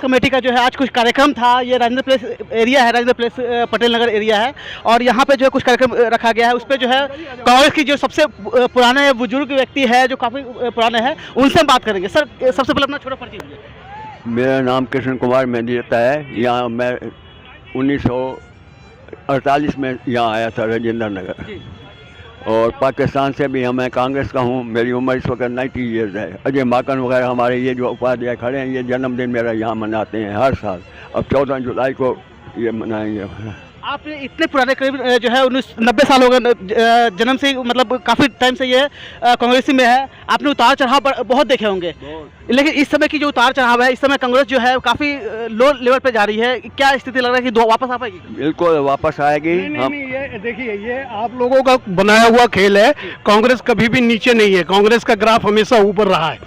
Committee का जो है आज कुछ कार्यक्रम था। ये राजेंद्र प्लेस एरिया है, राजेंद्र प्लेस पटेल नगर एरिया है और यहाँ पे जो है कुछ कार्यक्रम रखा गया है। उस पर जो है कांग्रेस की जो सबसे पुराने बुजुर्ग व्यक्ति है, जो काफ़ी पुराने हैं, उनसे हम बात करेंगे। सर, सबसे पहले अपना छोटा परिचय दीजिए। मेरा नाम कृष्ण कुमार मेहंदी रहता है। यहाँ मैं 1948 में यहाँ आया था राजेंद्र नगर, और पाकिस्तान से भी मैं कांग्रेस का हूँ। मेरी उम्र इस वक्त 90 ईयर्स है। अजय माकन वगैरह हमारे ये जो उपाध्याय खड़े हैं, ये जन्मदिन मेरा यहाँ मनाते हैं हर साल। अब 14 जुलाई को ये मनाएंगे। आप इतने पुराने, करीब जो है 90 साल हो गए जन्म से, मतलब काफ़ी टाइम से ये कांग्रेसी में है। आपने उतार चढ़ाव बहुत देखे होंगे, लेकिन इस समय की जो उतार चढ़ाव है, इस समय कांग्रेस जो है काफ़ी लो लेवल पे जा रही है। क्या स्थिति लग रहा है कि वापस आ पाएगी? बिल्कुल वापस आएगी। नहीं, ये देखिए, ये आप लोगों का बनाया हुआ खेल है। कांग्रेस कभी भी नीचे नहीं है, कांग्रेस का ग्राफ हमेशा ऊपर रहा है।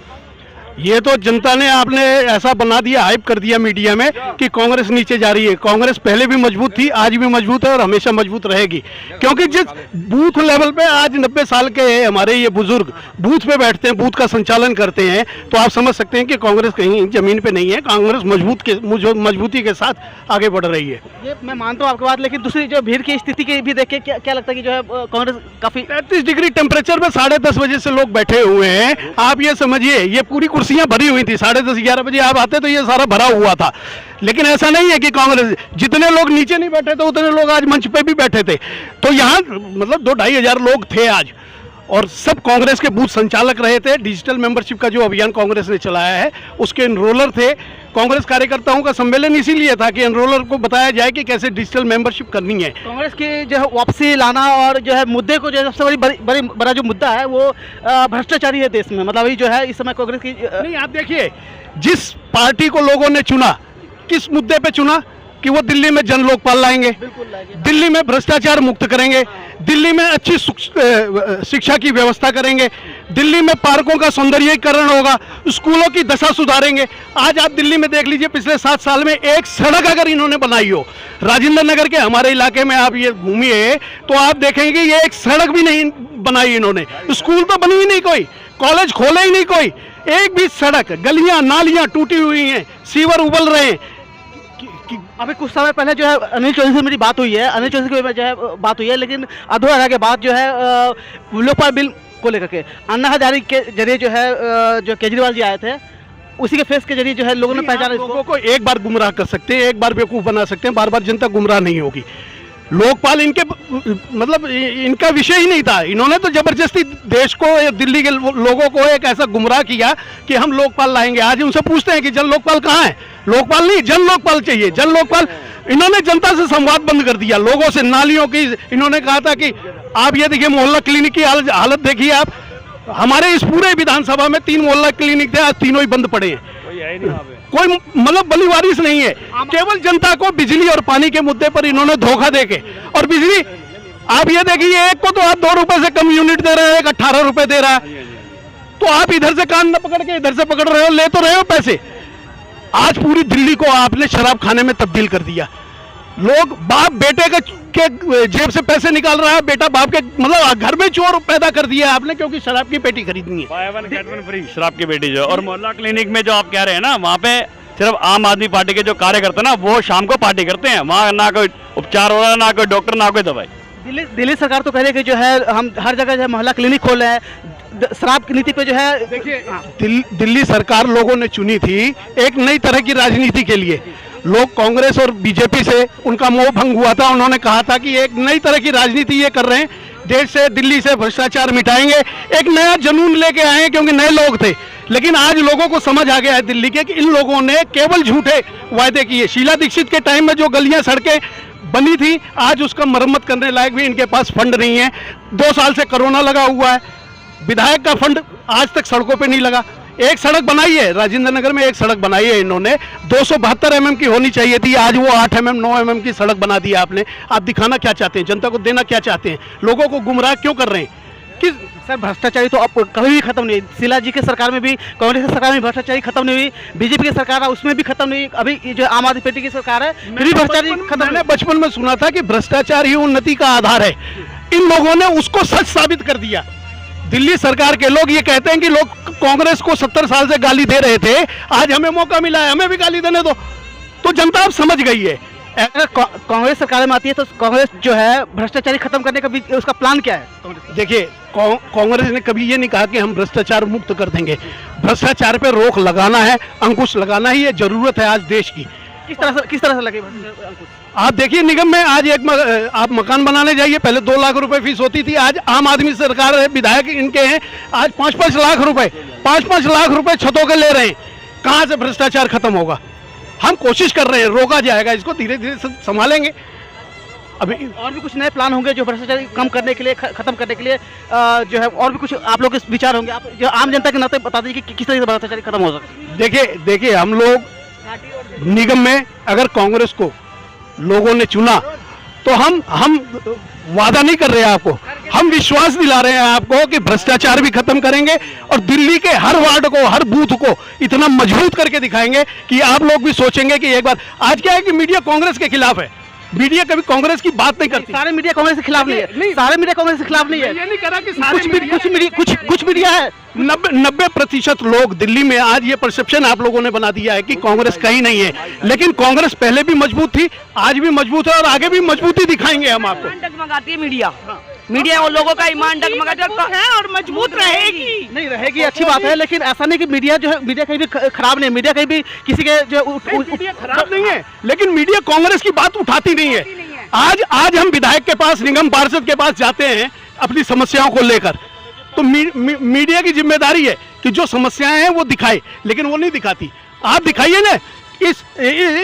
ये तो जनता ने, आपने ऐसा बना दिया, हाइप कर दिया मीडिया में कि कांग्रेस नीचे जा रही है। कांग्रेस पहले भी मजबूत थी, आज भी मजबूत है और हमेशा मजबूत रहेगी। क्योंकि जिस बूथ लेवल पे आज 90 साल के हमारे ये बुजुर्ग बूथ पे बैठते हैं, बूथ का संचालन करते हैं, तो आप समझ सकते हैं कि कांग्रेस कहीं जमीन पे नहीं है। कांग्रेस मजबूती के साथ आगे बढ़ रही है। ये मैं मानता हूँ आपकी बात, लेकिन दूसरी जो भीड़ की स्थिति की भी देख के क्या लगता है कि जो है कांग्रेस काफ़ी 33 डिग्री टेम्परेचर में 10:30 बजे से लोग बैठे हुए हैं। आप ये समझिए, ये पूरी कुर्सियां भरी हुई थी। 10:30-11 बजे आप आते तो ये सारा भरा हुआ था। लेकिन ऐसा नहीं है कि कांग्रेस, जितने लोग नीचे नहीं बैठे थे उतने लोग आज मंच पे भी बैठे थे। तो यहाँ मतलब 2-2.5 हजार लोग थे आज, और सब कांग्रेस के बूथ संचालक रहे थे। डिजिटल मेंबरशिप का जो अभियान कांग्रेस ने चलाया है, उसके एनरोलर थे। कांग्रेस कार्यकर्ताओं का सम्मेलन इसीलिए था कि एनरोलर को बताया जाए कि कैसे डिजिटल मेंबरशिप करनी है। कांग्रेस की जो है वापसी लाना, और जो है मुद्दे को, जो है सबसे बड़ा जो मुद्दा है वो भ्रष्टाचारी है देश में। मतलब अभी जो है इस समय कांग्रेस की नहीं, आप देखिए, जिस पार्टी को लोगों ने चुना, किस मुद्दे पे चुना कि वो दिल्ली में जन लोकपाल लाएंगे, दिल्ली में भ्रष्टाचार मुक्त करेंगे, दिल्ली में अच्छी शिक्षा की व्यवस्था करेंगे, दिल्ली में पार्कों का सौंदर्यीकरण होगा, स्कूलों की दशा सुधारेंगे। आज आप दिल्ली में देख लीजिए, पिछले 7 साल में एक सड़क अगर इन्होंने बनाई हो, राजेंद्र नगर के हमारे इलाके में आप ये घूमिए तो आप देखेंगे ये एक सड़क भी नहीं बनाई इन्होंने। स्कूल तो बनी ही नहीं, कोई कॉलेज खोले ही नहीं, कोई एक भी सड़क, गलियां नालियां टूटी हुई हैं, सीवर उबल रहे हैं। अभी कुछ समय पहले जो है अनिल चौधरी से मेरी बात हुई है, अनिल चौधरी की जो है बात हुई है, लेकिन अधूरा रह के बाद जो है लोकपाल बिल को लेकर के अन्ना हजारे के जरिए जो है जो केजरीवाल जी आए थे, उसी के फेस के जरिए जो है लोगों ने पहचाना। लोगों को एक बार गुमराह कर सकते हैं, एक बार बेवकूफ़ बना सकते हैं, बार बार जनता गुमराह नहीं होगी। लोकपाल इनके मतलब इनका विषय ही नहीं था। इन्होंने तो जबरदस्ती देश को, दिल्ली के लोगों को एक ऐसा गुमराह किया कि हम लोकपाल लाएंगे। आज उनसे पूछते हैं कि जन लोकपाल कहाँ है? लोकपाल नहीं, जन लोकपाल चाहिए, जन लोकपाल। इन्होंने जनता से संवाद बंद कर दिया, लोगों से नालियों की। इन्होंने कहा था कि आप ये देखिए, मोहल्ला क्लिनिक की हालत देखिए आप। हमारे इस पूरे विधानसभा में 3 मोहल्ला क्लिनिक थे, आज तीनों ही बंद पड़े हैं। कोई मतलब बलिवारिस नहीं है। केवल जनता को बिजली और पानी के मुद्दे पर इन्होंने धोखा देके, और बिजली आप ये देखिए, एक को तो आप 2 रुपए से कम यूनिट दे रहे हैं, एक 18 रुपए दे रहा है। तो आप इधर से कान न पकड़ के इधर से पकड़ रहे हो, ले तो रहे हो पैसे। आज पूरी दिल्ली को आपने शराब खाने में तब्दील कर दिया। लोग, बाप बेटे के जेब से पैसे निकाल रहा है, बेटा बाप के, मतलब घर में चोर पैदा कर दिया आपने, क्योंकि शराब की पेटी खरीदनी है। By one get one free शराब की पेटी जो। और मोहल्ला क्लिनिक में जो आप कह रहे हैं ना, वहाँ पे सिर्फ आम आदमी पार्टी के जो कार्यकर्ता ना, वो शाम को पार्टी करते हैं। वहाँ ना कोई उपचार हो रहा है, ना कोई डॉक्टर, ना कोई दवाई। दिल्ली सरकार तो कह रही है कि जो है हम हर जगह जो है मोहल्ला क्लिनिक खोल रहे हैं। शराब की नीति पे जो है, देखिए, दिल्ली सरकार लोगों ने चुनी थी एक नई तरह की राजनीति के लिए। लोग कांग्रेस और बीजेपी से उनका मोह भंग हुआ था। उन्होंने कहा था कि एक नई तरह की राजनीति ये कर रहे हैं, देश से, दिल्ली से भ्रष्टाचार मिटाएंगे, एक नया जुनून लेके आए हैं, क्योंकि नए लोग थे। लेकिन आज लोगों को समझ आ गया है दिल्ली के कि इन लोगों ने केवल झूठे वायदे किए। शीला दीक्षित के टाइम में जो गलियां सड़कें बनी थी, आज उसका मरम्मत करने लायक भी इनके पास फंड नहीं है। 2 साल से कोरोना लगा हुआ है, विधायक का फंड आज तक सड़कों पे नहीं लगा। एक सड़क बनाई है राजेंद्र नगर में, एक सड़क बनाई है इन्होंने, 272 mm की होनी चाहिए थी, आज वो 8 mm 9 mm की सड़क बना दी आपने। आप दिखाना क्या चाहते हैं? जनता को देना क्या चाहते हैं? लोगों को गुमराह क्यों कर रहे हैं? कि सर भ्रष्टाचारी तो अब कभी भी खत्म नहीं। शीला जी के सरकार में भी, कांग्रेस की सरकार में भ्रष्टाचारी खत्म नहीं हुई, बीजेपी की सरकार है उसमें भी खत्म नहीं। अभी जो आम आदमी पार्टी की सरकार है, फिर भी भ्रष्टाचारी खत्म। मैंने बचपन में सुना था कि भ्रष्टाचार ही उन्नति का आधार है। इन लोगों ने उसको सच साबित कर दिया। दिल्ली सरकार के लोग ये कहते हैं कि लोग कांग्रेस को 70 साल से गाली दे रहे थे, आज हमें मौका मिला है, हमें भी गाली देने दो। तो जनता अब समझ गई है। अगर कांग्रेस सरकार में आती है तो कांग्रेस जो है भ्रष्टाचारी खत्म करने का भी उसका प्लान क्या है? देखिए, कांग्रेस ने कभी ये नहीं कहा कि हम भ्रष्टाचार मुक्त कर देंगे। भ्रष्टाचार पे रोक लगाना है, अंकुश लगाना ही ये जरूरत है आज देश की। किस तरह से लगे अंकुश? आप देखिए, निगम में आज आप मकान बनाने जाइए, पहले 2 लाख रुपए फीस होती थी, आज आम आदमी सरकार है, विधायक इनके हैं, आज 5-5 लाख रुपए 5-5 लाख रुपए छतों के ले रहे हैं। कहाँ से भ्रष्टाचार खत्म होगा? हम कोशिश कर रहे हैं, रोका जाएगा, इसको धीरे धीरे संभालेंगे। अभी और भी कुछ नए प्लान होंगे जो भ्रष्टाचार कम करने के लिए, खत्म करने के लिए जो है, और भी कुछ आप लोग के विचार होंगे? आप जो आम जनता के नाते बता दीजिए कि किस तरह से भ्रष्टाचार खत्म हो सकता है। देखिए हम लोग निगम में अगर कांग्रेस को लोगों ने चुना तो हम वादा नहीं कर रहे हैं आपको, हम विश्वास दिला रहे हैं आपको कि भ्रष्टाचार भी खत्म करेंगे और दिल्ली के हर वार्ड को, हर बूथ को इतना मजबूत करके दिखाएंगे कि आप लोग भी सोचेंगे कि एक बार। आज क्या है कि मीडिया कांग्रेस के खिलाफ है, मीडिया कभी कांग्रेस की बात नहीं करती। सारे मीडिया कांग्रेस के खिलाफ नहीं है, सारे मीडिया कांग्रेस के खिलाफ नहीं है। ये नहीं कह रहा कि कुछ मीडिया है। 90% लोग दिल्ली में आज ये परसेप्शन आप लोगों ने बना दिया है कि कांग्रेस कहीं नहीं है, लेकिन कांग्रेस पहले भी मजबूत थी, आज भी मजबूत है और आगे भी मजबूती दिखाएंगे हम आपको। डगमगाती है मीडिया, मीडिया उन लोगों का ईमान डगमगाती है और मजबूत रहेगी। नहीं रहेगी, अच्छी बात है, लेकिन ऐसा नहीं कि मीडिया जो है, मीडिया कहीं भी खराब नहीं है, मीडिया कहीं भी किसी के जो मीडिया खराब नहीं है, लेकिन मीडिया कांग्रेस की बात उठाती नहीं है। आज हम विधायक के पास, निगम पार्षद के पास जाते हैं अपनी समस्याओं को लेकर, तो मीडिया की जिम्मेदारी है कि जो समस्याएं हैं वो दिखाए, लेकिन वो नहीं दिखाती। आप दिखाइए ना, इस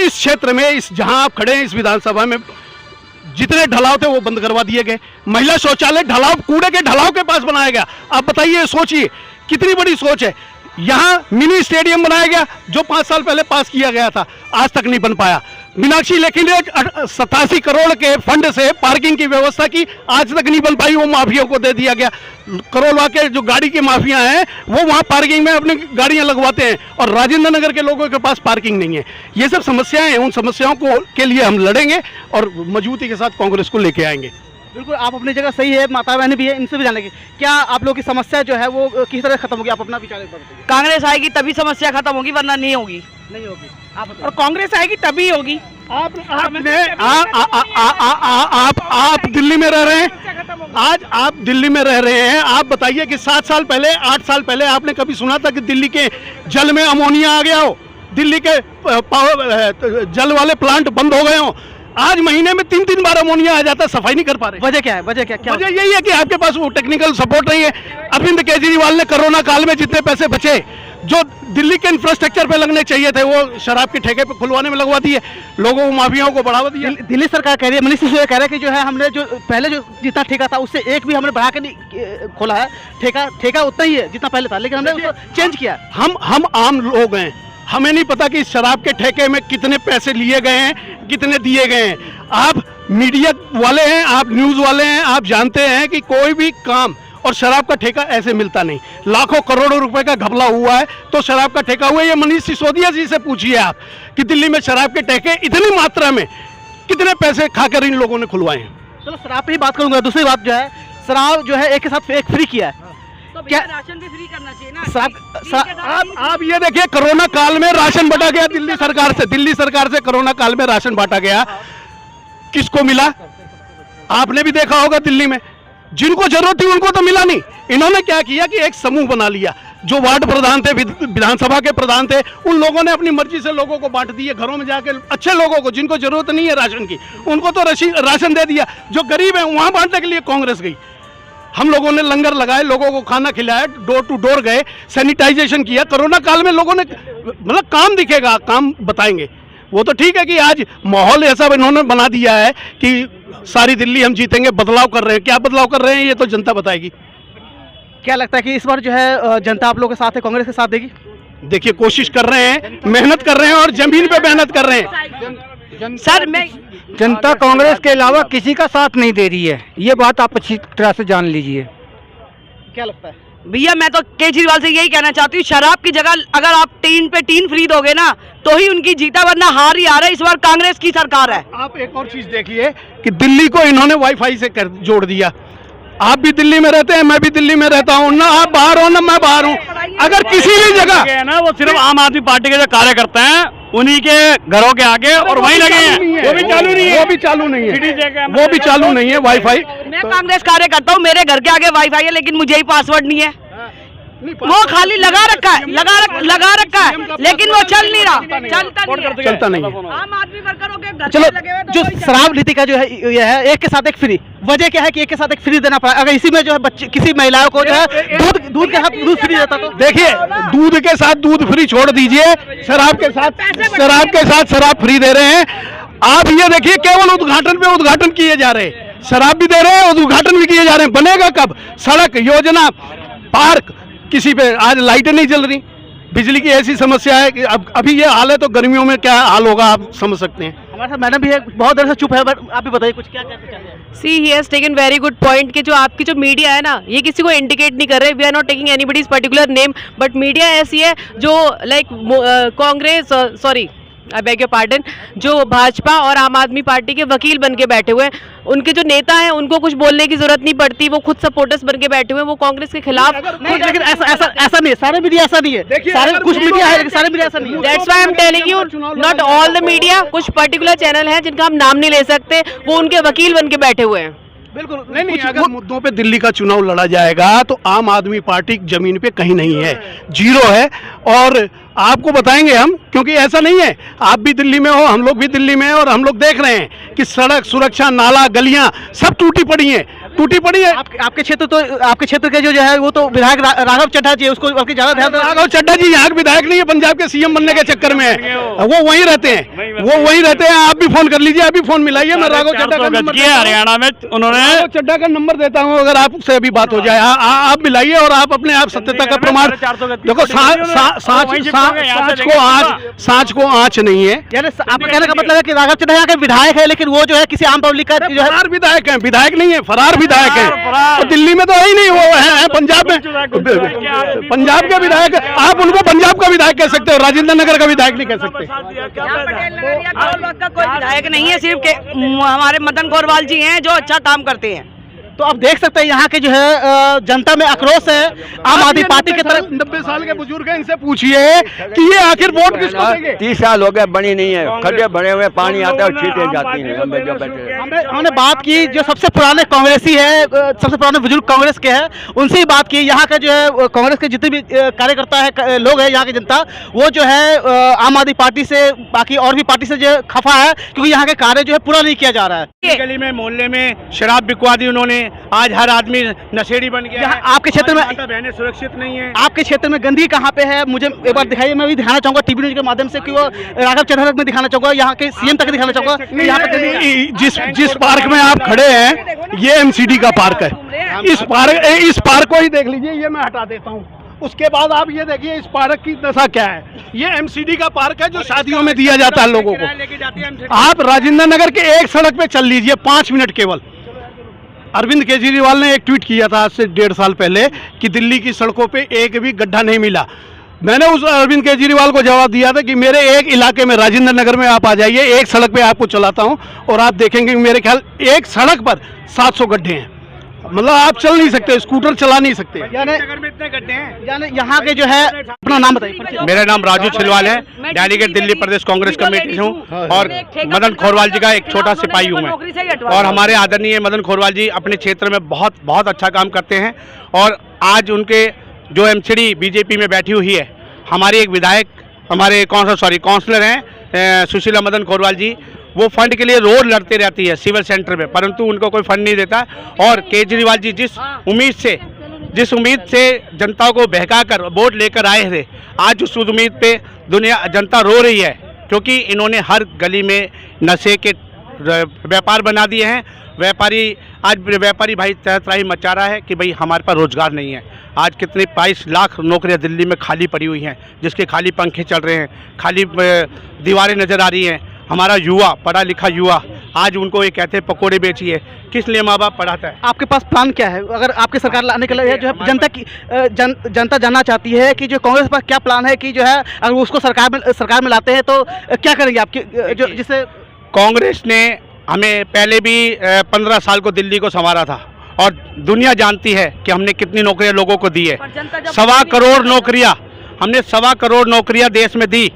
क्षेत्र में, इस जहां आप खड़े हैं, इस विधानसभा में जितने ढलाव थे वो बंद करवा दिए गए। महिला शौचालय ढलाव, कूड़े के ढलाव के पास बनाया गया। आप बताइए, सोचिए कितनी बड़ी सोच है। यहाँ मिनी स्टेडियम बनाया गया जो 5 साल पहले पास किया गया था, आज तक नहीं बन पाया। मीनाक्षी लेखी ने 87 करोड़ के फंड से पार्किंग की व्यवस्था की, आज तक नहीं बन पाई, वो माफिया को दे दिया गया। करोड़वा के जो गाड़ी की माफिया हैं वो वहाँ पार्किंग में अपनी गाड़ियाँ लगवाते हैं और राजेंद्र नगर के लोगों के पास पार्किंग नहीं है। ये सब समस्याएं हैं, उन समस्याओं के लिए हम लड़ेंगे और मजबूती के साथ कांग्रेस को लेके आएंगे। बिल्कुल, आप अपनी जगह सही है, माता बहन भी है, इनसे भी जानेंगे क्या आप लोग की समस्या जो है वो किस तरह खत्म होगी? आप अपना विचार बताइए। कांग्रेस आएगी तभी समस्या खत्म होगी, वरना नहीं होगी। नहीं होगी। और कांग्रेस आएगी तभी होगी। आप दिल्ली में रह रहे हैं, आज आप दिल्ली में रह रहे हैं, आप बताइए कि 7 साल पहले, 8 साल पहले आपने कभी सुना था कि दिल्ली के जल में अमोनिया आ गया हो, दिल्ली के जल वाले प्लांट बंद हो गए हो? आज महीने में 3-3 बार अमोनिया आ जाता है, सफाई नहीं कर पा रहे। वजह क्या है? वजह यही है कि आपके पास वो टेक्निकल सपोर्ट नहीं है। अरविंद केजरीवाल ने कोरोना काल में जितने पैसे बचे, जो दिल्ली के इंफ्रास्ट्रक्चर पे लगने चाहिए थे, वो शराब के ठेके पे खुलवाने में लगवा दिए, लोगों को, माफियाओं को बढ़ावा दिया। दिल्ली सरकार कह रही है, मनीष सिसोदिया कह रहे हैं कि जो है हमने जो पहले जो जितना ठेका था उससे एक भी हमने बढ़ा के नहीं खोला है, ठेका उतना ही है जितना पहले था, लेकिन हमने उसको चेंज किया। हम आम लोग हैं, हमें नहीं पता कि इस शराब के ठेके में कितने पैसे लिए गए हैं, कितने दिए गए हैं। आप मीडिया वाले हैं, आप न्यूज़ वाले हैं, आप जानते हैं कि कोई भी काम और शराब का ठेका ऐसे मिलता नहीं। लाखों करोड़ों रुपए का घपला हुआ है तो शराब का ठेका हुआ है। ये मनीष सिसोदिया जी से पूछिए आप कि दिल्ली में शराब के ठेके इतनी मात्रा में कितने पैसे खाकर इन लोगों ने खुलवाए हैं। चलो शराब पे ही बात करूंगा। दूसरी बात जो है, शराब जो है एक के साथ एक फ्री किया है, तो क्या राशन भी फ्री करना चाहिए ना? आप ये देखिए, कोरोना काल में राशन बांटा गया दिल्ली सरकार से कोरोना काल में राशन बांटा गया, किसको मिला? आपने भी देखा होगा, दिल्ली में जिनको जरूरत थी उनको तो मिला नहीं। इन्होंने क्या किया कि एक समूह बना लिया, जो वार्ड प्रधान थे, विधानसभा के प्रधान थे, उन लोगों ने अपनी मर्जी से लोगों को बांट दिए। घरों में जाके अच्छे लोगों को, जिनको जरूरत नहीं है राशन की, उनको तो राशन दे दिया। जो गरीब है वहां बांटने के लिए कांग्रेस गई। हम लोगों ने लंगर लगाए, लोगों को खाना खिलाया, डोर टू डोर गए, सैनिटाइजेशन किया। कोरोना काल में लोगों ने, मतलब काम दिखेगा, काम बताएंगे। वो तो ठीक है कि आज माहौल ऐसा इन्होंने बना दिया है कि सारी दिल्ली हम जीतेंगे, बदलाव कर रहे हैं। क्या बदलाव कर रहे हैं ये तो जनता बताएगी। क्या लगता है कि इस बार जो है जनता आप लोगों के साथ है, कांग्रेस के साथ देगी? देखिए, कोशिश कर रहे हैं, मेहनत कर रहे हैं और जमीन पे मेहनत कर रहे हैं। सर, मैं जनता कांग्रेस के अलावा किसी का साथ नहीं दे रही है, ये बात आप अच्छी तरह से जान लीजिए। क्या लगता है भैया? मैं तो केजरीवाल से यही कहना चाहती हूँ, शराब की जगह अगर आप टीन पे टीन फ्री दोगे ना तो ही उनकी जीता, वरना हार ही आ रहा है। इस बार कांग्रेस की सरकार है। आप एक और चीज देखिए कि दिल्ली को इन्होंने वाईफाई से जोड़ दिया। आप भी दिल्ली में रहते हैं, मैं भी दिल्ली में रहता हूँ ना, आप बाहर हो ना मैं बाहर हूँ। अगर किसी भी जगह है ना, वो सिर्फ आम आदमी पार्टी के जो कार्यकर्ता हैं उन्हीं के घरों के आगे और वहीं लगे हैं, वो भी चालू नहीं है, वो भी चालू नहीं है, वो भी चालू नहीं है वाईफाई। मैं कांग्रेस कार्यकर्ता हूँ, मेरे घर के आगे वाईफाई है, लेकिन मुझे ही पासवर्ड नहीं है। वो खाली लगा रखा है, लगा रखा है, लेकिन वो चल नहीं रहा, चलता नहीं है। आम आदमी वर्करों के घर चलो, पे लगे हुए तो जो कोई चल- शराब नीति का जो है ये है एक के साथ एक फ्री, वजह क्या है कि एक के साथ एक फ्री देना पड़ा। अगर इसी में जो है बच्चे किसी महिलाओं को जो है दूध के साथ दूध फ्री देता तो देखिए, दूध के साथ दूध फ्री छोड़ दीजिए, शराब के साथ शराब फ्री दे रहे हैं। आप ये देखिए, केवल उद्घाटन पे उद्घाटन किए जा रहे हैं, शराब भी दे रहे हैं और उद्घाटन भी किए जा रहे हैं। बनेगा कब? सड़क योजना, पार्क, किसी पे आज लाइटें नहीं जल रही, बिजली की ऐसी समस्या है कि अब अभी ये हाल है तो गर्मियों में क्या हाल होगा आप समझ सकते हैं। हमारे साथ मैडम भी है, बहुत देर से चुप है, बट आप भी बताइए कुछ क्या कहना चाहते हैं। See he has taken very good point कि जो आपकी जो मीडिया है ना, ये किसी को इंडिकेट नहीं कर रहे। We are not taking anybody's particular name, but media ऐसी है जो like Congress, sorry I beg your pardon, जो भाजपा और आम आदमी पार्टी के वकील बन के बैठे हुए हैं। उनके जो नेता हैं उनको कुछ बोलने की जरूरत नहीं पड़ती, वो खुद सपोर्टर्स बन के बैठे हुए हैं, वो कांग्रेस के खिलाफ। नहीं, लेकिन ऐसा नहीं है, सारे मीडिया ऐसा नहीं है, सारे कुछ मीडिया है लेकिन सारे मीडिया ऐसा नहीं है। That's why I am telling you, not all the media, कुछ पर्टिकुलर चैनल हैं जिनका हम नाम नहीं ले सकते, वो उनके वकील बन के बैठे हुए हैं। बिल्कुल नहीं, अगर मुद्दों पे दिल्ली का चुनाव लड़ा जाएगा तो आम आदमी पार्टी जमीन पे कहीं नहीं है, जीरो है। और आपको बताएंगे हम, क्योंकि ऐसा नहीं है, आप भी दिल्ली में हो, हम लोग भी दिल्ली में हैं और हम लोग देख रहे हैं कि सड़क सुरक्षा, नाला, गलियां सब टूटी पड़ी है। आपके क्षेत्र के जो है वो तो विधायक राघव चड्ढा जी है, उसको आपके ज्यादा ध्यान राघव चड्ढा जी यहाँ के विधायक नहीं है, पंजाब के सीएम बनने के चक्कर में है, वो वहीं रहते हैं, आप भी फोन कर लीजिए, अभी फोन मिलाइए, मैं राघव चड्ढा का नंबर हरियाणा में उन्होंने राघव चड्ढा का नंबर देता हूँ, अगर आपसे अभी बात हो जाए आप मिलाइए और आप अपने आप सत्यता का प्रमाण देखो। सांच को आँच नहीं है। यानी आपका कहने का मतलब है कि राघव चड्ढा यहाँ के विधायक है, लेकिन वो जो है किसी आम पब्लिक का जो है फरार विधायक है, विधायक नहीं है, फरार विधायक है। तो दिल्ली में तो है ही नहीं, वो है पंजाब में, पंजाब के विधायक। आप उनको पंजाब का विधायक कह सकते हो, राजेंद्र नगर का विधायक नहीं कह सकते। का कोई विधायक नहीं है, सिर्फ हमारे मदन गोरवाल जी हैं जो अच्छा काम करते हैं। तो आप देख सकते हैं यहाँ के जो है जनता में आक्रोश है आम आदमी पार्टी की तरफ। 90 साल के बुजुर्ग हैं, इनसे पूछिए कि ये आखिर वोट किसको देंगे। 30 साल हो गए, बनी नहीं है, खड्डे भरे हुए, पानी आता है और छींटे जाती हैं। हम जो बैठे हमने बात की जो सबसे पुराने कांग्रेसी है, सबसे पुराने बुजुर्ग कांग्रेस के हैं, उनसे ही बात की। यहाँ का जो है कांग्रेस के जितने भी कार्यकर्ता है, लोग हैं, यहाँ की जनता, वो जो है आम आदमी पार्टी से, बाकी और भी पार्टी से जो खफा है, क्योंकि यहाँ के कार्य जो है पूरा नहीं किया जा रहा है। गली में, मोहल्ले में शराब बिकवा दी उन्होंने, आज हर आदमी नशेड़ी बन गया है। आपके क्षेत्र में बहनें सुरक्षित नहीं है। आपके क्षेत्र में गंदगी कहाँ पे है, मुझे एक बार दिखाइए। मैं भी दिखाना चाहूंगा टीवी न्यूज के माध्यम से कि वो राघव चड्ढा तक में दिखाना चाहूंगा, यहाँ के सीएम तक दिखाना चाहूंगा। यहाँ पे जिस पार्क में आप खड़े हैं ये एमसीडी का पार्क है। इस पार्क को ही देख लीजिए, ये मैं हटा देता हूँ। उसके बाद आप ये देखिए इस पार्क की दशा क्या है। ये एमसीडी का पार्क है जो शादियों में दिया जाता है लोगों को। आप राजेंद्र नगर के एक सड़क पे चल लीजिए, 5 मिनट केवल। अरविंद केजरीवाल ने एक ट्वीट किया था आज से 1.5 साल पहले कि दिल्ली की सड़कों पे एक भी गड्ढा नहीं मिला। मैंने उस अरविंद केजरीवाल को जवाब दिया था कि मेरे एक इलाके में, राजेंद्र नगर में आप आ जाइए, एक सड़क पे आपको चलाता हूं और आप देखेंगे कि मेरे ख्याल एक सड़क पर 700 गड्ढे हैं। मतलब आप चल नहीं सकते, स्कूटर चला नहीं सकते। यानी इतने गड्ढे हैं। यानी यहाँ के जो है, अपना नाम बताइए। मेरा नाम राजू छिलवाल है, डेलीगेट दिल्ली प्रदेश कांग्रेस कमेटी हूँ और मदन खोरवाल जी का एक छोटा सिपाही हूँ मैं। और हमारे आदरणीय मदन खोरवाल जी अपने क्षेत्र में बहुत अच्छा काम करते हैं। और आज उनके जो एमसीडी बीजेपी में बैठी हुई है, हमारी एक विधायक, हमारे काउंसलर हैं सुशीला मदन खोरवाल जी, वो फंड के लिए रोड लड़ते रहती है सिविल सेंटर में, परंतु उनको कोई फंड नहीं देता। और केजरीवाल जी जिस उम्मीद से जनता को बहकाकर वोट लेकर आए थे, आज उस उम्मीद पे जनता रो रही है, क्योंकि इन्होंने हर गली में नशे के व्यापार बना दिए हैं। व्यापारी भाई तहतराही मचा रहा है कि भाई हमारे पास रोजगार नहीं है। आज कितने 22 लाख नौकरियां दिल्ली में खाली पड़ी हुई हैं, जिसके खाली पंखे चल रहे हैं, खाली दीवारें नज़र आ रही हैं। हमारा युवा, पढ़ा लिखा युवा, आज उनको ये कहते हैं पकोड़े बेचिए, किस लिए माँ बाप पढ़ाता है। आपके पास प्लान क्या है अगर आपकी सरकार लाने के लिए, जो है जनता जानना चाहती है कि जो कांग्रेस पर क्या प्लान है कि जो है अगर उसको सरकार में लाते हैं तो क्या करेंगे आपके, जो जिससे कांग्रेस ने हमें पहले भी 15 साल को दिल्ली को संवारा था और दुनिया जानती है कि हमने कितनी नौकरियां लोगों को दी है। पर जनता जब 1.25 करोड़ नौकरियां हमने 1.25 करोड़ नौकरियां देश में दी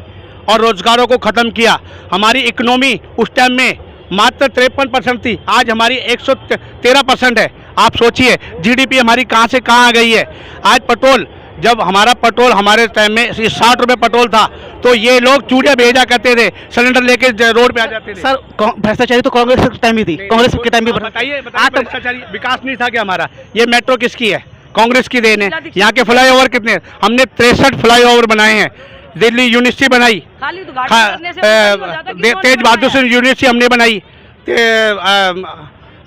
और रोजगारों को ख़त्म किया। हमारी इकोनॉमी उस टाइम में मात्र 53% थी, आज हमारी 113% है। आप सोचिए जीडीपी हमारी कहाँ से कहाँ आ गई है। आज पेट्रोल, जब हमारा पेट्रोल हमारे टाइम में 60 रुपये पेट्रोल था तो ये लोग चूड़िया भेजा करते थे, सिलेंडर लेके रोड पे आ जाते थे। सर भ्रष्टाचारी तो कांग्रेस के टाइम ही थी, कांग्रेस के टाइम भी बताइए भ्रष्टाचारी विकास नहीं था क्या हमारा? ये मेट्रो किसकी है? कांग्रेस की देन है। यहाँ के फ्लाईओवर कितने? हमने 63 फ्लाईओवर बनाए हैं। दिल्ली यूनिवर्सिटी बनाई, खाली तो गाड़ी करने से मतलब हो जाता कि तेज बहादुर सिंह यूनिवर्सिटी हमने बनाई,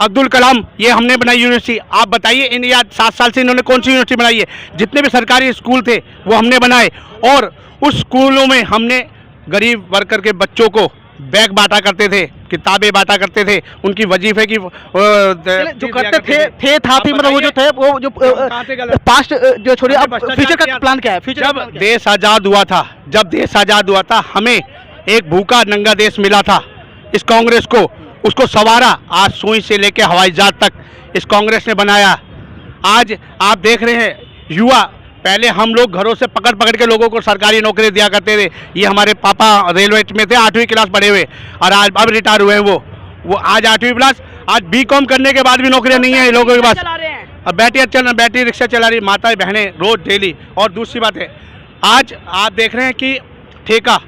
अब्दुल कलाम ये हमने बनाई यूनिवर्सिटी। आप बताइए इन 7 साल से इन्होंने कौन सी यूनिवर्सिटी बनाई है? जितने भी सरकारी स्कूल थे वो हमने बनाए और उस स्कूलों में हमने गरीब वर्कर के बच्चों को बैग बांटा करते थे, किताबें बांटा करते थे, उनकी वजीफे की जो करते थे था भी, मतलब वो जो थे वो जो पास्ट जो छोड़िए, अब फ्यूचर का प्लान क्या है? फ्यूचर जब देश आज़ाद हुआ था, हमें एक भूखा नंगा देश मिला था। इस कांग्रेस को उसको संवारा, आज सुई से लेके हवाई जहाज तक इस कांग्रेस ने बनाया। आज आप देख रहे हैं युवा, पहले हम लोग घरों से पकड़ पकड़ के लोगों को सरकारी नौकरी दिया करते थे। ये हमारे पापा रेलवे में थे, 8वीं क्लास पढ़े हुए, और आज अब रिटायर हुए हैं वो आज 8वीं क्लास, आज बीकॉम करने के बाद भी नौकरियां नहीं है लोगों के पास। अब बैटरी रिक्शा चला रही माताएं बहनें रोज डेली। और दूसरी बात है, आज आप देख रहे हैं कि ठेका,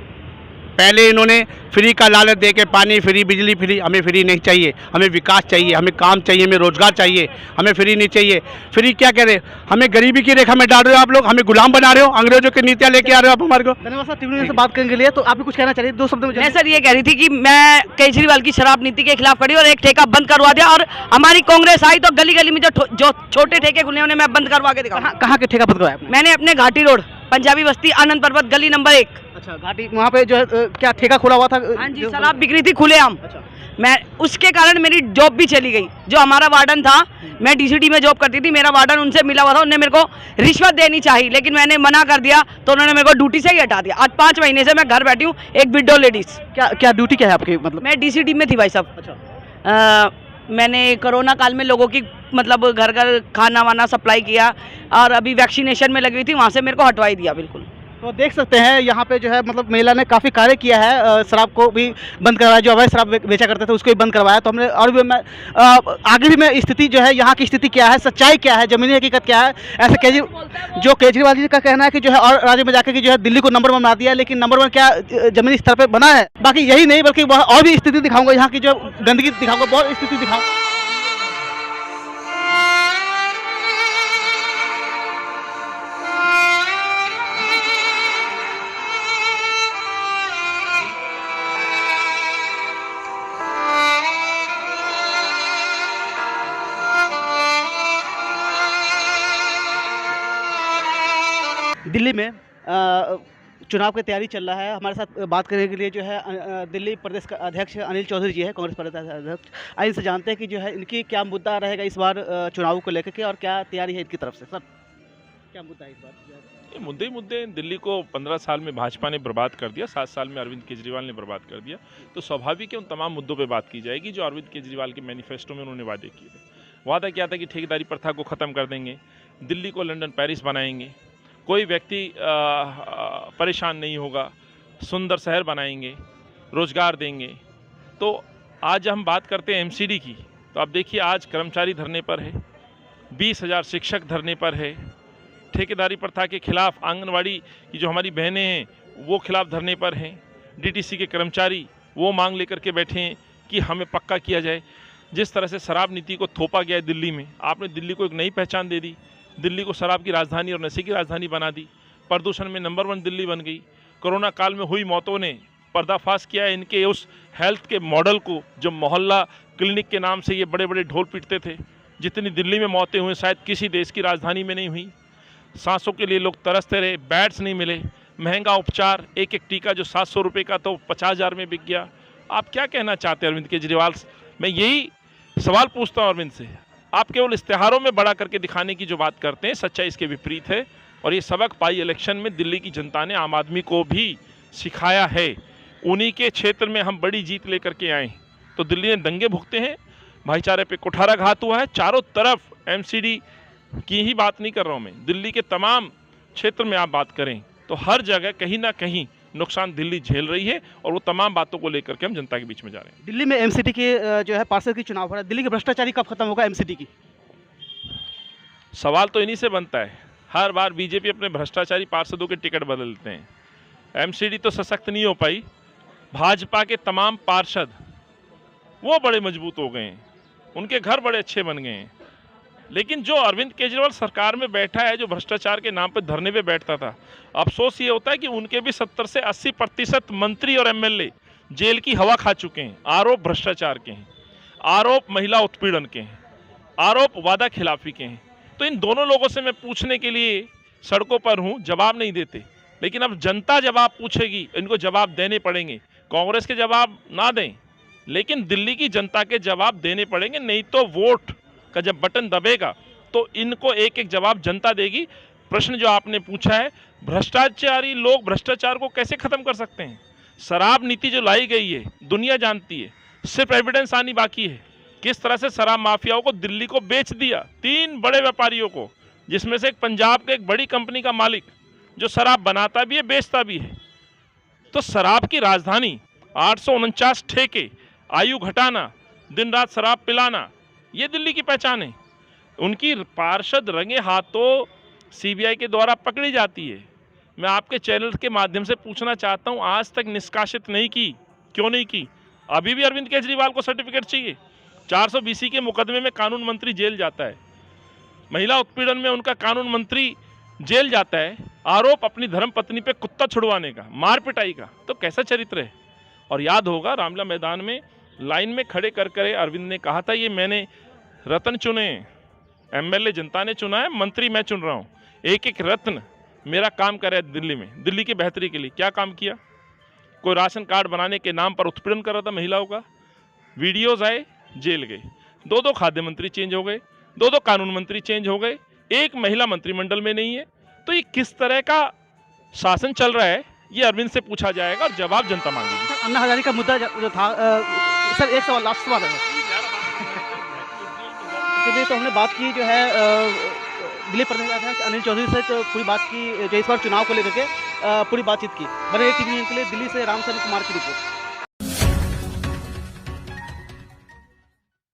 पहले इन्होंने फ्री का लालच दे के पानी फ्री, बिजली फ्री। हमें फ्री नहीं चाहिए, हमें विकास चाहिए, हमें काम चाहिए, हमें रोजगार चाहिए, हमें फ्री नहीं चाहिए। फ्री क्या कह रहे हैं? हमें गरीबी की रेखा में डाल रहे हो आप लोग, हमें गुलाम बना रहे हो, अंग्रेजों की नीतियां लेके आ रहे हो आप हमारे को। धन्यवाद सर, टीवी से बात करने के लिए। तो आप भी कुछ कहना चाहिए 2 शब्द में? मैं सर ये कह रही थी कि मैं केजरीवाल की शराब नीति के खिलाफ खड़ी और एक ठेका बंद करवा दिया, और हमारी कांग्रेस आई तो गली गली में जो छोटे ठेके खुले उन्हें मैं बंद करवा के दिखाऊंगा। कहाँ के ठेका बंद करवाया आपने? मैंने अपने घाटी रोड, पंजाबी बस्ती, आनंद पर्वत, गली नंबर 1। अच्छा, घाटी वहाँ पे जो है क्या ठेका खुला हुआ था? हाँ जी, शराब बिक रही थी खुलेआम। मैं उसके कारण मेरी जॉब भी चली गई। जो हमारा वार्डन था, मैं डीसीटी में जॉब करती थी, मेरा वार्डन उनसे मिला हुआ था, उन्होंने मेरे को रिश्वत देनी चाहिए, लेकिन मैंने मना कर दिया तो उन्होंने मेरे को ड्यूटी से ही हटा दिया। आज 5 महीने से मैं घर बैठी हूँ, एक विडो लेडीज। क्या ड्यूटी क्या है आपकी? मतलब मैं डीसीटी में थी भाई साहब। अच्छा। मैंने कोरोना काल में लोगों की मतलब घर घर खाना वाना सप्लाई किया, और अभी वैक्सीनेशन में लगी हुई थी, वहाँ से मेरे को हटवाई दिया। बिल्कुल। तो देख सकते हैं यहाँ पे जो है मतलब महिला ने काफ़ी कार्य किया है, शराब को भी बंद करवाया, जो अवैध शराब बेचा करते थे उसको भी बंद करवाया। तो हमने और भी मैं आगे भी मैं स्थिति जो है यहाँ की स्थिति क्या है, सच्चाई क्या है, जमीनी हकीकत क्या है, ऐसे केजरीवाल जी का कहना है कि जो है और राज्य में जाकर कि जो है दिल्ली को नंबर 1 बना दिया, लेकिन नंबर 1 क्या जमीनी स्तर पर बना है? बाकी यही नहीं बल्कि और भी स्थिति दिखाऊंगा, यहाँ की जो गंदगी दिखाऊंगा, बहुत स्थिति दिखाऊंगा। दिल्ली में चुनाव की तैयारी चल रहा है। हमारे साथ बात करने के लिए जो है दिल्ली प्रदेश का अध्यक्ष अनिल चौधरी जी है, कांग्रेस प्रदेश अध्यक्ष। आइए इनसे जानते हैं कि जो है इनकी क्या मुद्दा रहेगा इस बार चुनाव को लेकर के, और क्या तैयारी है इनकी तरफ से। सर क्या मुद्दा है इस बार? ये मुद्दे दिल्ली को 15 साल में भाजपा ने बर्बाद कर दिया, 7 साल में अरविंद केजरीवाल ने बर्बाद कर दिया। तो स्वाभाविक है उन तमाम मुद्दों पे बात की जाएगी जो अरविंद केजरीवाल के मैनिफेस्टो में उन्होंने वादे किए थे। वादा क्या था कि ठेकेदारी प्रथा को ख़त्म कर देंगे, दिल्ली को लंदन पेरिस बनाएंगे, कोई व्यक्ति परेशान नहीं होगा, सुंदर शहर बनाएंगे, रोज़गार देंगे। तो आज हम बात करते हैं एमसीडी की, तो आप देखिए आज कर्मचारी धरने पर है, 20,000 शिक्षक धरने पर है, ठेकेदारी प्रथा के खिलाफ आंगनवाड़ी की जो हमारी बहनें हैं वो खिलाफ धरने पर हैं, डीटीसी के कर्मचारी वो मांग लेकर के बैठे हैं कि हमें पक्का किया जाए। जिस तरह से शराब नीति को थोपा गया है दिल्ली में, आपने दिल्ली को एक नई पहचान दे दी, दिल्ली को शराब की राजधानी और नशे की राजधानी बना दी, प्रदूषण में नंबर 1 दिल्ली बन गई। कोरोना काल में हुई मौतों ने पर्दाफाश किया है इनके उस हेल्थ के मॉडल को, जो मोहल्ला क्लिनिक के नाम से ये बड़े बड़े ढोल पीटते थे। जितनी दिल्ली में मौतें हुई शायद किसी देश की राजधानी में नहीं हुई। सांसों के लिए लोग तरसते रहे, बेड्स नहीं मिले, महंगा उपचार, एक एक टीका जो 700 रुपये का तो 50,000 में बिक गया। आप क्या कहना चाहते हैं अरविंद केजरीवाल? मैं यही सवाल पूछता हूँ अरविंद से। आप केवल इश्तेहारों में बड़ा करके दिखाने की जो बात करते हैं, सच्चाई इसके विपरीत है। और ये सबक पाई इलेक्शन में दिल्ली की जनता ने आम आदमी को भी सिखाया है। उन्हीं के क्षेत्र में हम बड़ी जीत लेकर के आए तो दिल्ली ने दंगे भुगते हैं, भाईचारे पे कुठाराघात हुआ है। चारों तरफ एमसीडी की ही बात नहीं कर रहा हूँ मैं, दिल्ली के तमाम क्षेत्र में आप बात करें तो हर जगह कहीं ना कहीं नुकसान दिल्ली झेल रही है, और वो तमाम बातों को लेकर के हम जनता के बीच में जा रहे हैं। दिल्ली में एमसीडी के जो है पार्षद की चुनाव हो रहा है, दिल्ली की भ्रष्टाचारी कब खत्म होगा एमसीडी की? सवाल तो इन्हीं से बनता है, हर बार बीजेपी अपने भ्रष्टाचारी पार्षदों के टिकट बदलते हैं। एमसीडी तो सशक्त नहीं हो पाई, भाजपा के तमाम पार्षद वो बड़े मजबूत हो गए हैं, उनके घर बड़े अच्छे बन गए हैं। लेकिन जो अरविंद केजरीवाल सरकार में बैठा है, जो भ्रष्टाचार के नाम पे धरने पे बैठता था, अफसोस ये होता है कि उनके भी 70 से 80% मंत्री और एमएलए जेल की हवा खा चुके हैं। आरोप भ्रष्टाचार के हैं, आरोप महिला उत्पीड़न के हैं, आरोप वादा खिलाफी के हैं। तो इन दोनों लोगों से मैं पूछने के लिए सड़कों पर हूँ, जवाब नहीं देते। लेकिन अब जनता जवाब पूछेगी, इनको जवाब देने पड़ेंगे। कांग्रेस के जवाब ना दें, लेकिन दिल्ली की जनता के जवाब देने पड़ेंगे, नहीं तो वोट का जब बटन दबेगा तो इनको एक एक जवाब जनता देगी। प्रश्न जो आपने पूछा है, भ्रष्टाचारी लोग भ्रष्टाचार को कैसे खत्म कर सकते हैं? शराब नीति जो लाई गई है दुनिया जानती है, सिर्फ एविडेंस आनी बाकी है। किस तरह से शराब माफियाओं को दिल्ली को बेच दिया, 3 बड़े व्यापारियों को, जिसमें से एक पंजाब के एक बड़ी कंपनी का मालिक जो शराब बनाता भी है बेचता भी है। तो शराब की राजधानी, 849 ठेके, आयु घटाना, दिन रात शराब पिलाना, ये दिल्ली की पहचान है। उनकी पार्षद रंगे हाथों सीबीआई के द्वारा पकड़ी जाती है। मैं आपके चैनल के माध्यम से पूछना चाहता हूं, आज तक निष्कासित नहीं की, क्यों नहीं की? अभी भी अरविंद केजरीवाल को सर्टिफिकेट चाहिए। 420 के मुकदमे में कानून मंत्री जेल जाता है, महिला उत्पीड़न में उनका कानून मंत्री जेल जाता है, आरोप अपनी धर्मपत्नी पे कुत्ता छुड़वाने का, मार पिटाई का। तो कैसा चरित्र है? और याद होगा रामलीला मैदान में लाइन में खड़े कर करे अरविंद ने कहा था, ये मैंने रत्न चुने, एमएलए जनता ने चुना है, मंत्री मैं चुन रहा हूँ, एक एक रत्न मेरा काम करे दिल्ली में, दिल्ली की बेहतरी के लिए। क्या काम किया? कोई राशन कार्ड बनाने के नाम पर उत्पीड़न कर रहा था महिलाओं का, वीडियोज आए, जेल गए। 2 खाद्य मंत्री चेंज हो गए, 2 कानून मंत्री चेंज हो गए, एक महिला मंत्रिमंडल में नहीं है। तो ये किस तरह का शासन चल रहा है, ये अरविंद से पूछा जाएगा और जवाब जनता मांगेगी। अन्ना हजारे का मुद्दा जो था, सर एक सवाल, लास्ट सवाल है। तो हमने बात की जो है दिल्ली प्रदेश अध्यक्ष अनिल चौधरी से, तो पूरी बात की जो इस बार चुनाव को लेकर के पूरी बातचीत की। बने टीवी के लिए दिल्ली से रामचंद्र कुमार की रिपोर्ट।